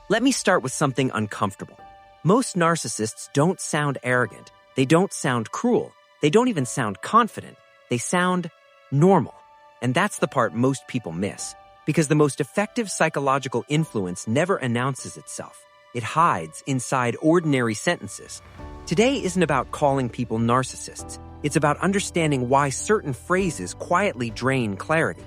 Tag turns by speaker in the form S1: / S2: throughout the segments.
S1: Let me start with something uncomfortable. Most narcissists don't sound arrogant. They don't sound cruel. They don't even sound confident. They sound normal. And that's the part most people miss. Because the most effective psychological influence never announces itself. It hides inside ordinary sentences. Today isn't about calling people narcissists. It's about understanding why certain phrases quietly drain clarity.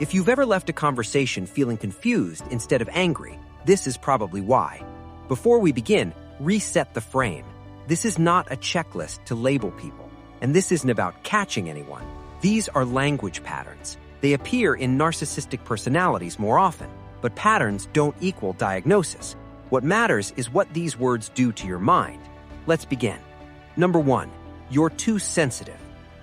S1: If you've ever left a conversation feeling confused instead of angry, this is probably why. Before we begin, reset the frame. This is not a checklist to label people. And this isn't about catching anyone. These are language patterns. They appear in narcissistic personalities more often, but patterns don't equal diagnosis. What matters is what these words do to your mind. Let's begin. Number 1, you're too sensitive.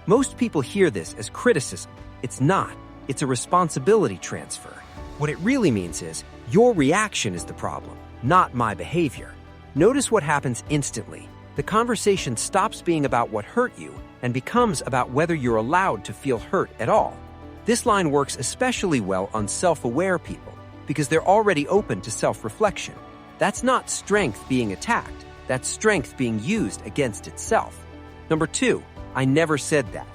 S1: Most people hear this as criticism. It's not. It's a responsibility transfer. What it really means is, your reaction is the problem, not my behavior. Notice what happens instantly. The conversation stops being about what hurt you and becomes about whether you're allowed to feel hurt at all. This line works especially well on self-aware people because they're already open to self-reflection. That's not strength being attacked. That's strength being used against itself. Number 2, I never said that.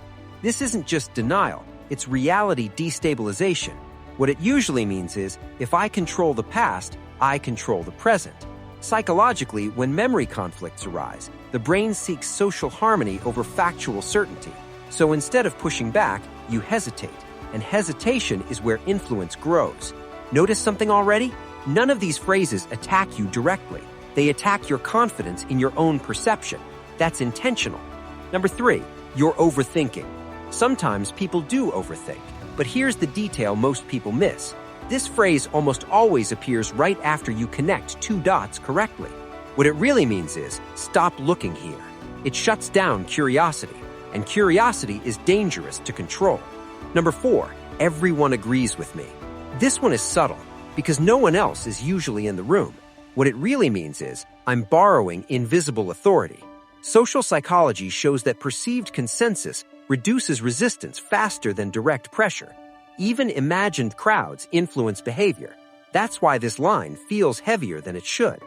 S1: This isn't just denial, it's reality destabilization. What it usually means is, if I control the past, I control the present. Psychologically, when memory conflicts arise, the brain seeks social harmony over factual certainty. So instead of pushing back, you hesitate. And hesitation is where influence grows. Notice something already? None of these phrases attack you directly. They attack your confidence in your own perception. That's intentional. Number 3, you're overthinking. Sometimes people do overthink, but here's the detail most people miss. This phrase almost always appears right after you connect 2 dots correctly. What it really means is, stop looking here. It shuts down curiosity, and curiosity is dangerous to control. Number 4, everyone agrees with me. This one is subtle, because no one else is usually in the room. What it really means is, I'm borrowing invisible authority. Social psychology shows that perceived consensus reduces resistance faster than direct pressure. Even imagined crowds influence behavior. That's why this line feels heavier than it should.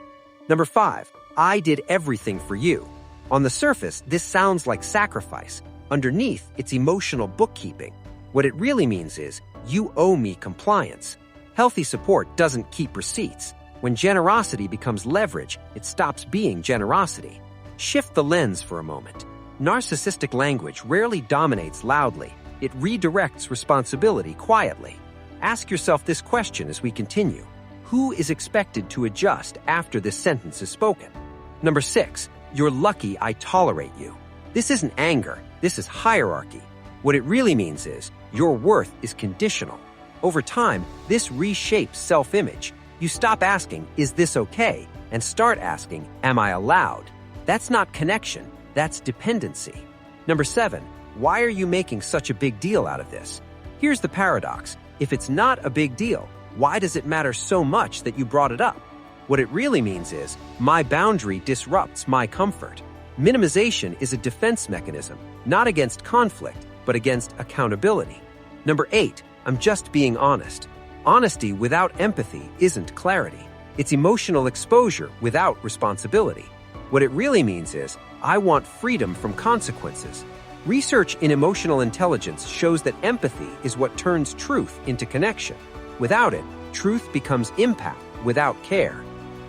S1: Number 5, I did everything for you. On the surface, this sounds like sacrifice. Underneath, it's emotional bookkeeping. What it really means is, you owe me compliance. Healthy support doesn't keep receipts. When generosity becomes leverage, it stops being generosity. Shift the lens for a moment. Narcissistic language rarely dominates loudly. It redirects responsibility quietly. Ask yourself this question as we continue. Who is expected to adjust after this sentence is spoken? Number 6, you're lucky I tolerate you. This isn't anger, this is hierarchy. What it really means is, your worth is conditional. Over time, this reshapes self-image. You stop asking, is this okay? And start asking, am I allowed? That's not connection, that's dependency. Number 7, why are you making such a big deal out of this? Here's the paradox. If it's not a big deal, why does it matter so much that you brought it up? What it really means is, my boundary disrupts my comfort. Minimization is a defense mechanism, not against conflict, but against accountability. Number 8, I'm just being honest. Honesty without empathy isn't clarity. It's emotional exposure without responsibility. What it really means is, I want freedom from consequences. Research in emotional intelligence shows that empathy is what turns truth into connection. Without it, truth becomes impact without care.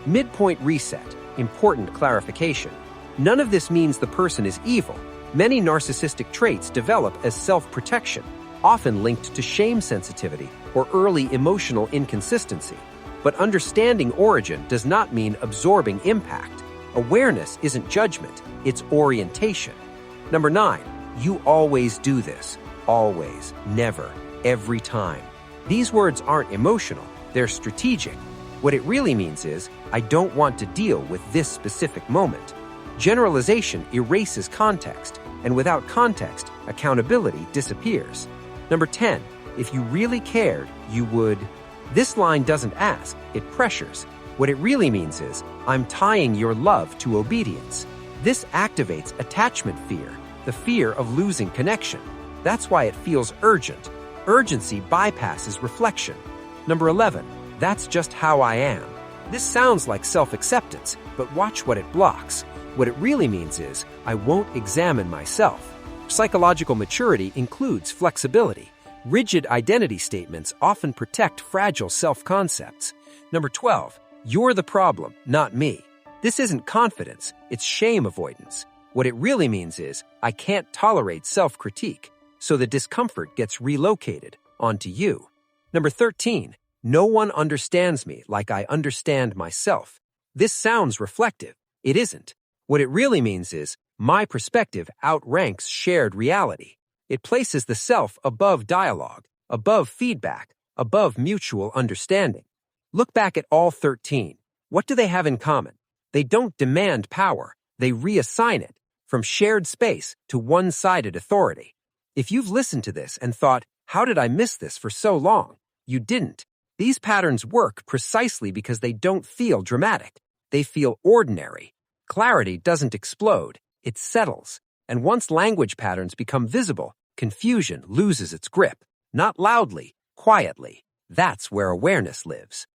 S1: Midpoint reset, important clarification. None of this means the person is evil. Many narcissistic traits develop as self-protection, often linked to shame sensitivity or early emotional inconsistency. But understanding origin does not mean absorbing impact. Awareness isn't judgment, it's orientation. Number 9, you always do this. Always, never, every time. These words aren't emotional, they're strategic. What it really means is, I don't want to deal with this specific moment. Generalization erases context, and without context, accountability disappears. Number 10, if you really cared, you would. This line doesn't ask, it pressures. What it really means is, I'm tying your love to obedience. This activates attachment fear, the fear of losing connection. That's why it feels urgent. Urgency bypasses reflection. Number 11, that's just how I am.
S2: This sounds like self-acceptance, but watch what it blocks. What it really means is, I won't examine myself. Psychological maturity includes flexibility. Rigid identity statements often protect fragile self-concepts. Number 12, you're the problem, not me. This isn't confidence, it's shame avoidance. What it really means is, I can't tolerate self-critique, so the discomfort gets relocated onto you. Number 13, no one understands me like I understand myself. This sounds reflective. It isn't. What it really means is, my perspective outranks shared reality. It places the self above dialogue, above feedback, above mutual understanding. Look back at all 13. What do they have in common? They don't demand power. They reassign it from shared space to one-sided authority. If you've listened to this and thought, how did I miss this for so long? You didn't. These patterns work precisely because they don't feel dramatic. They feel ordinary. Clarity doesn't explode. It settles. And once language patterns become visible, confusion loses its grip. Not loudly, quietly. That's where awareness lives.